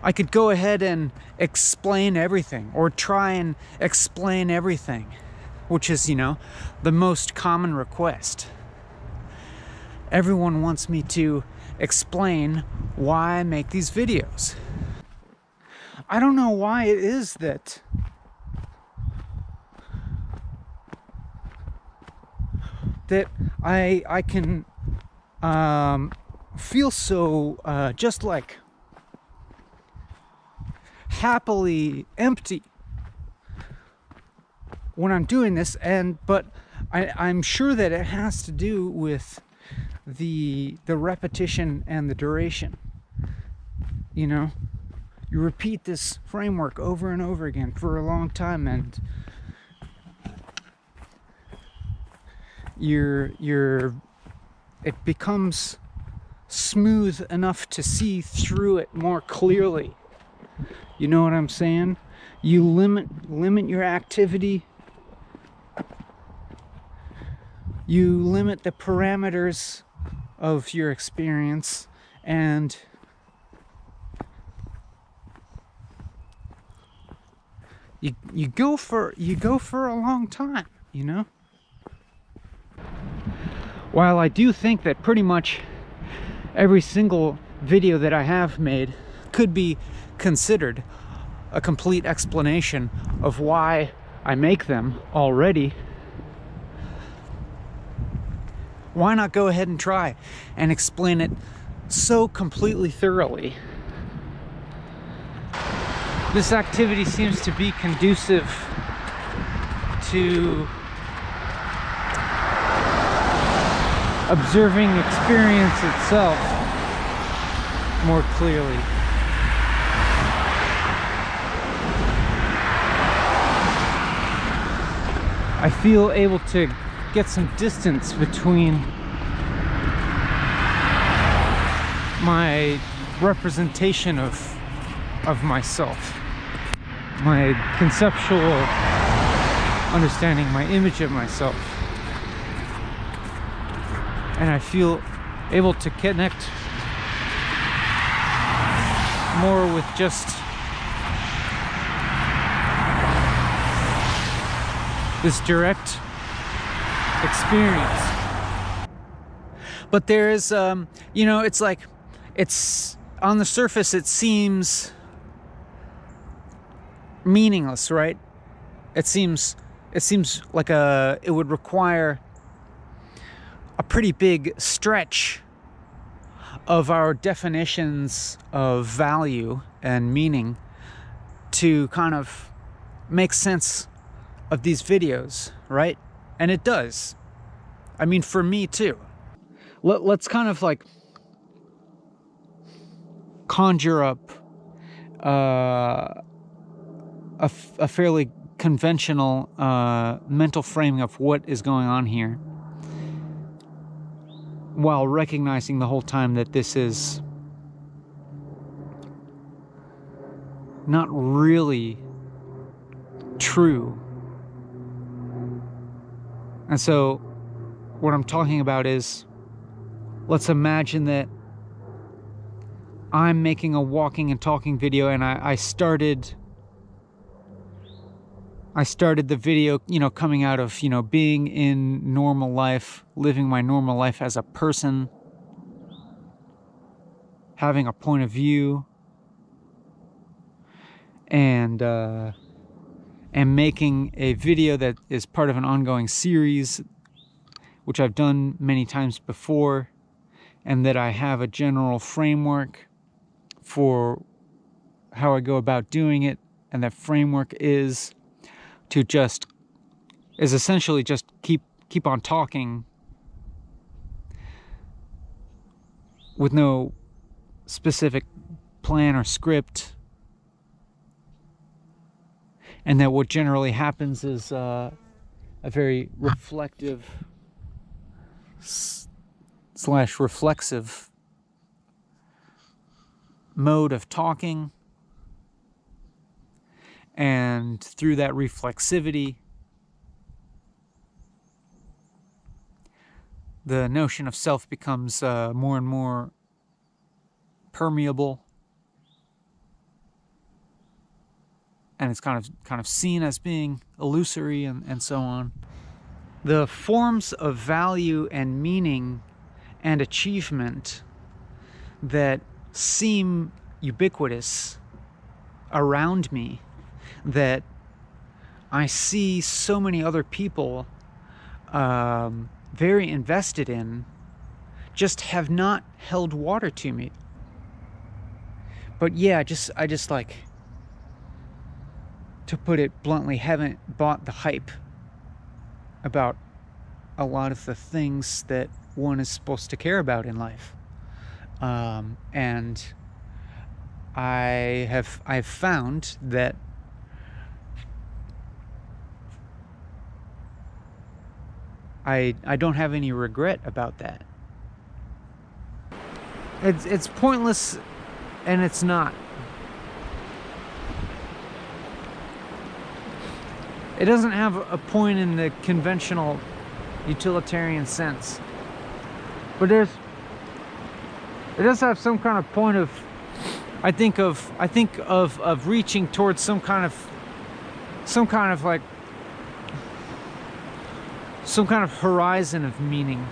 I could go ahead and explain everything, or try and explain everything, which is, you know, the most common request. Everyone wants me to explain why I make these videos. I don't know why it is that I can feel so just like happily empty when I'm doing this, but I'm sure that it has to do with the repetition and the duration. You know, you repeat this framework over and over again for a long time, and it becomes smooth enough to see through it more clearly. You know what I'm saying? You limit your activity. You limit the parameters of your experience, and you go for a long time, you know? While I do think that pretty much every single video that I have made could be considered a complete explanation of why I make them already, why not go ahead and try and explain it so completely thoroughly? This activity seems to be conducive to observing experience itself more clearly. I feel able to get some distance between my representation of myself, my conceptual understanding, my image of myself. And I feel able to connect more with just this direct experience. But there is, you know, it's like, it's on the surface, it seems meaningless, right? It seems like it would require a pretty big stretch of our definitions of value and meaning to kind of make sense of these videos, right? And it does. I mean, for me too. Let's kind of like conjure up a fairly conventional mental framing of what is going on here, while recognizing the whole time that this is not really true. And so what I'm talking about is, let's imagine that I'm making a walking and talking video, and I started the video, you know, coming out of, you know, being in normal life, living my normal life as a person, having a point of view, and making a video that is part of an ongoing series, which I've done many times before, and that I have a general framework for how I go about doing it, and that framework is essentially just keep on talking with no specific plan or script, and that what generally happens is a very reflective / reflexive mode of talking, and through that reflexivity, the notion of self becomes more and more permeable, and it's kind of seen as being illusory, and so on. The forms of value and meaning and achievement that seem ubiquitous around me, that I see so many other people very invested in, just have not held water to me. But yeah, I just like, to put it bluntly, haven't bought the hype about a lot of the things that one is supposed to care about in life. And I've found that I don't have any regret about that. It's pointless, and it's not. It doesn't have a point in the conventional utilitarian sense, but it does have some kind of point of, I think of reaching towards some kind of horizon of meaning.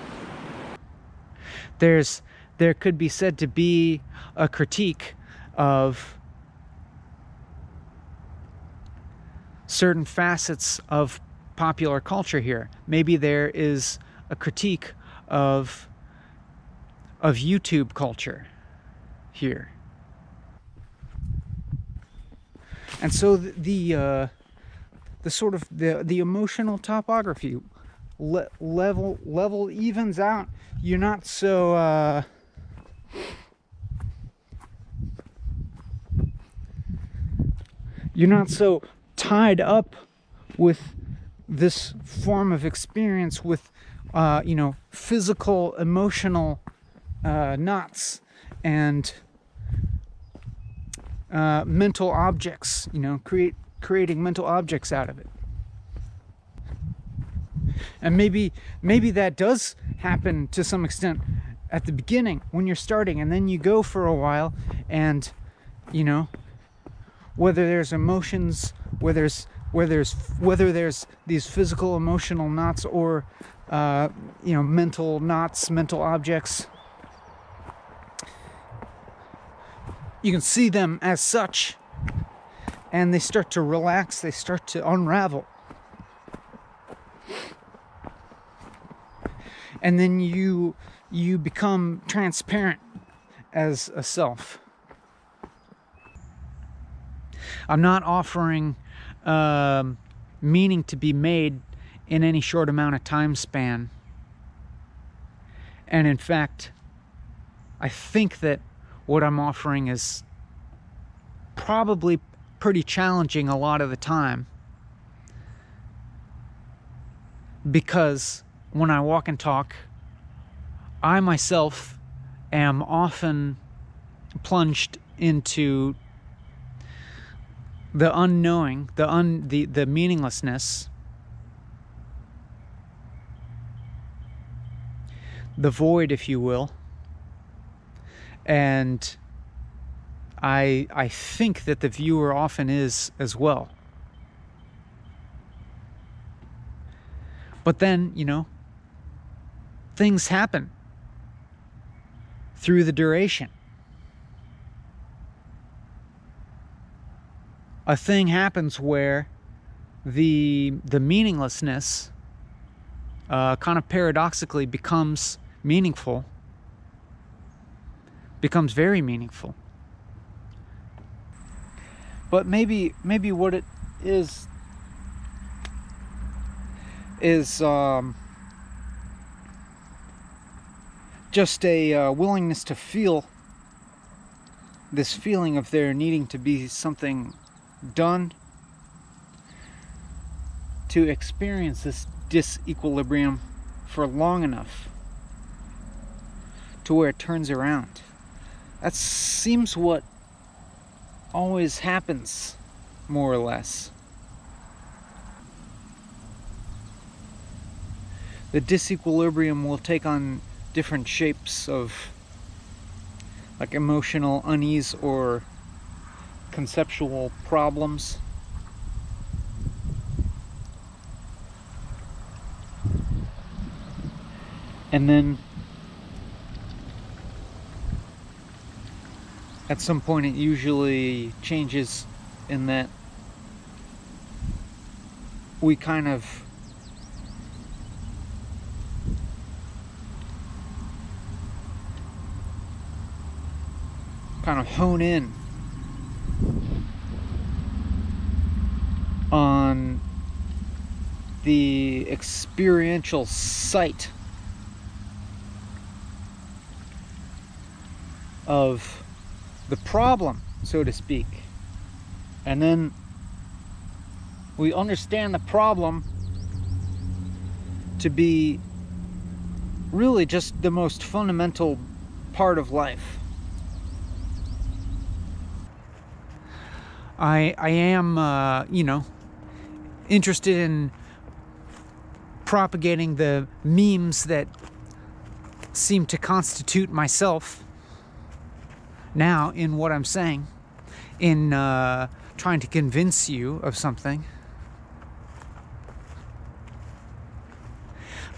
There could be said to be a critique of certain facets of popular culture here. Maybe there is a critique of YouTube culture here. And so the sort of the emotional topography level evens out. You're not so tied up with this form of experience, with physical, emotional knots and mental objects, creating mental objects out of it. And maybe that does happen to some extent at the beginning when you're starting, and then you go for a while, and whether there's emotions, whether there's these physical emotional knots, or mental knots, mental objects, you can see them as such, and they start to relax, they start to unravel. And then you become transparent as a self. I'm not offering meaning to be made in any short amount of time span. And in fact, I think that what I'm offering is probably pretty challenging a lot of the time, because when I walk and talk, I myself am often plunged into the unknowing, the meaninglessness, the void, if you will. And I think that the viewer often is as well. But then, things happen through the duration. A thing happens where the meaninglessness kind of paradoxically becomes meaningful, becomes very meaningful. But maybe what it is just a willingness to feel this feeling of there needing to be something done, to experience this disequilibrium for long enough to where it turns around. That seems what always happens, more or less. The disequilibrium will take on different shapes of like emotional unease or conceptual problems. And then at some point it usually changes in that we kind of hone in on the experiential sight of the problem, so to speak. And then we understand the problem to be really just the most fundamental part of life. I am, you know, interested in propagating the memes that seem to constitute myself now in what I'm saying, in trying to convince you of something.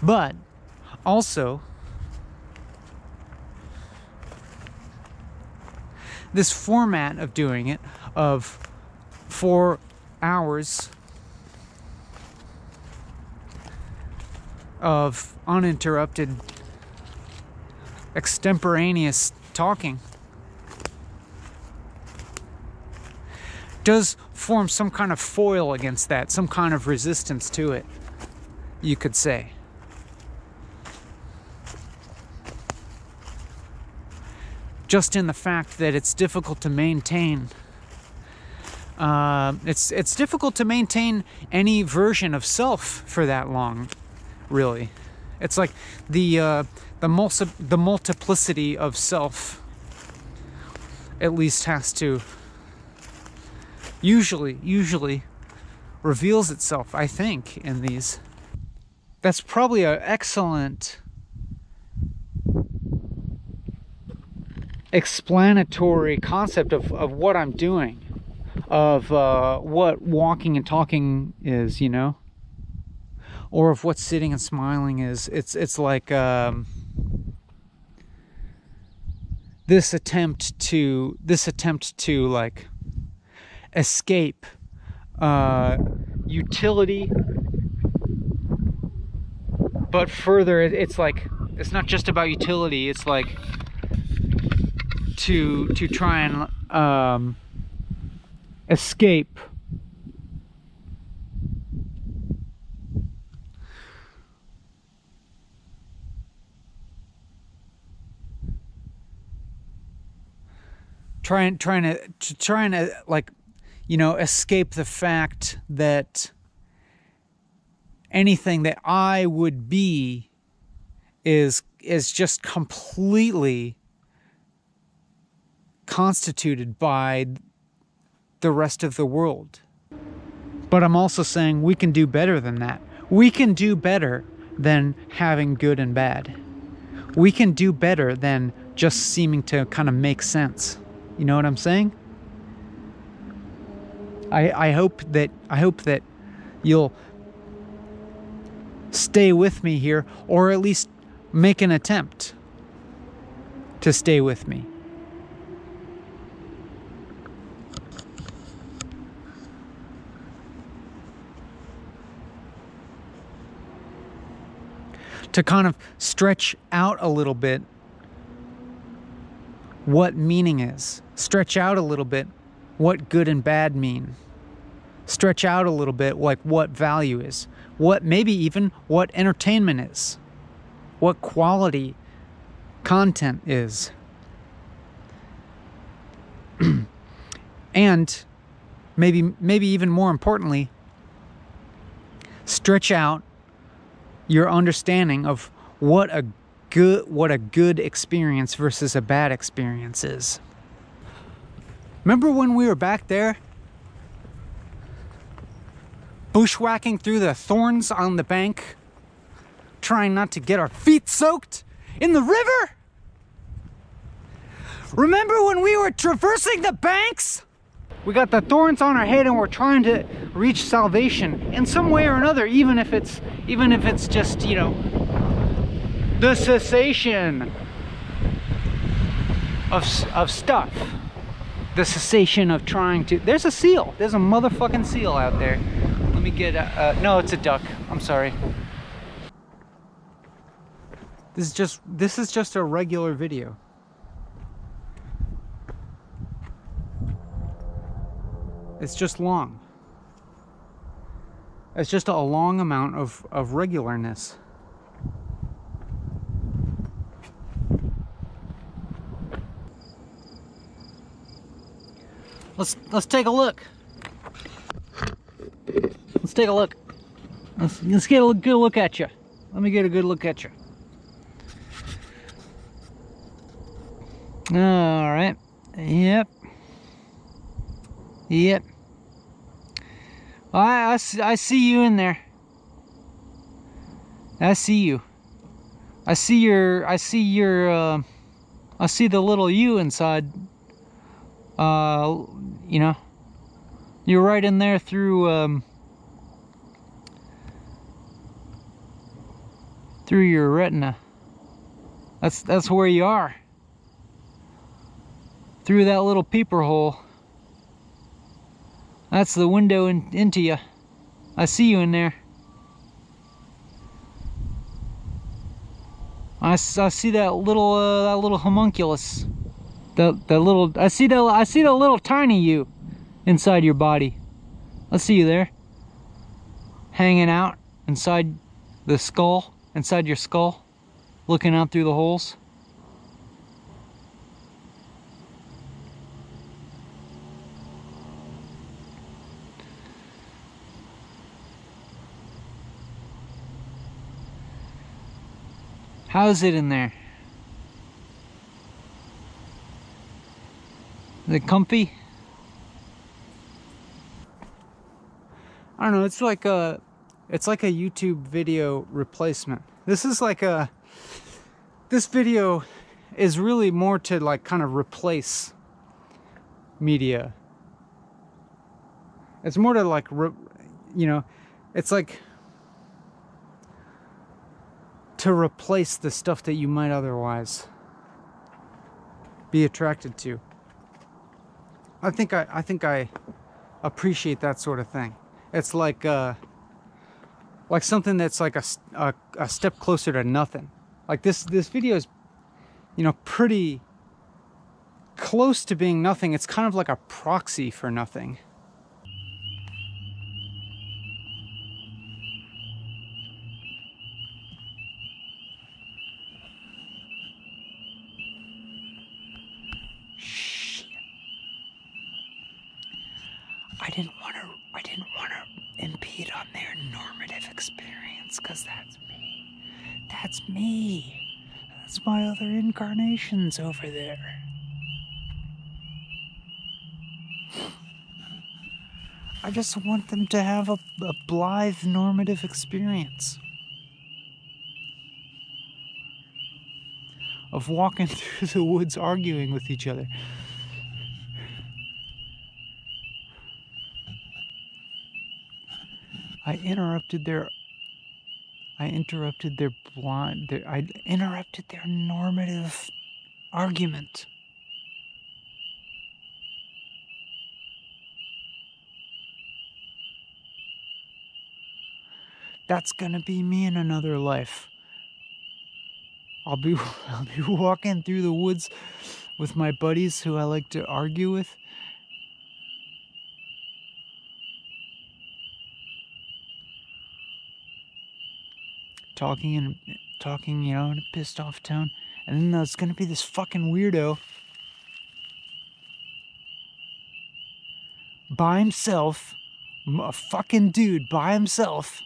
But also, this format of doing it, of 4 hours of uninterrupted, extemporaneous talking, does form some kind of foil against that, some kind of resistance to it, you could say. Just in the fact that it's difficult to maintain. It's difficult to maintain any version of self for that long, really. It's like the multiplicity of self at least has to usually reveals itself, I think, in these. That's probably an excellent explanatory concept of what I'm doing, of what walking and talking is, you know, or of what sitting and smiling is. It's like this attempt to like escape utility, but further, it's like, it's not just about utility, it's like to try and escape trying to like, you know, escape the fact that anything that I would be is just completely constituted by the rest of the world. But I'm also saying we can do better than that. We can do better than having good and bad. We can do better than just seeming to kind of make sense. You know what I'm saying? I hope that you'll stay with me here, or at least make an attempt to stay with me. To kind of stretch out a little bit what meaning is. Stretch out a little bit what good and bad mean. Stretch out a little bit like what value is. What, maybe even what entertainment is. What quality content is. And maybe even more importantly, stretch out your understanding of what a good experience versus a bad experience is. Remember when we were back there bushwhacking through the thorns on the bank, trying not to get our feet soaked in the river? Remember when we were traversing the banks? We got the thorns on our head and we're trying to reach salvation in some way or another, even if it's just, you know, The cessation of stuff. The cessation of trying to... There's a seal. There's a motherfucking seal out there. Let me get no, it's a duck. I'm sorry. This is just a regular video. It's just long. It's just a long amount of regularness. Let's take a look. Let's take a look. Let's get a good look at you. Let me get a good look at you. All right. Yep. Yep. I see you in there. I see you. I see the little you inside. You know, you're right in there through your retina. That's where you are. Through that little peeper hole. That's the window into you. I see you in there. I see that little homunculus. I see the little tiny you inside your body. I see you there. Hanging out inside the skull, inside your skull, looking out through the holes. How's it in there? Is it comfy? I don't know, it's like a YouTube video replacement. This video is really more to like kind of replace media. It's more to like, you know, it's like to replace the stuff that you might otherwise be attracted to. I think I appreciate that sort of thing. It's like something that's like a step closer to nothing. Like this video is, you know, pretty close to being nothing. It's kind of like a proxy for nothing. I didn't want to impede on their normative experience, because that's me. That's me. That's my other incarnations over there. I just want them to have a blithe normative experience of walking through the woods arguing with each other. I interrupted their normative argument. That's gonna be me in another life. I'll be walking through the woods with my buddies who I like to argue with. Talking, you know, in a pissed off tone. And then there's gonna be this fucking weirdo by himself, a fucking dude by himself.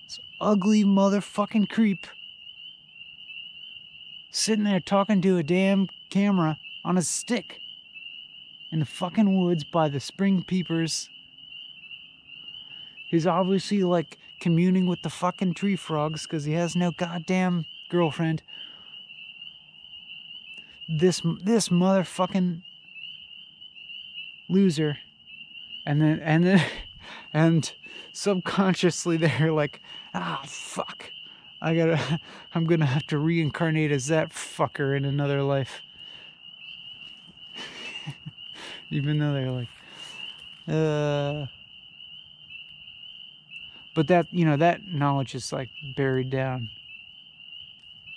This ugly motherfucking creep sitting there talking to a damn camera on a stick in the fucking woods by the spring peepers. He's obviously like communing with the fucking tree frogs because he has no goddamn girlfriend. This motherfucking loser. And subconsciously they're like, ah, fuck. I'm gonna have to reincarnate as that fucker in another life. Even though they're like, but that, you know, that knowledge is like buried down.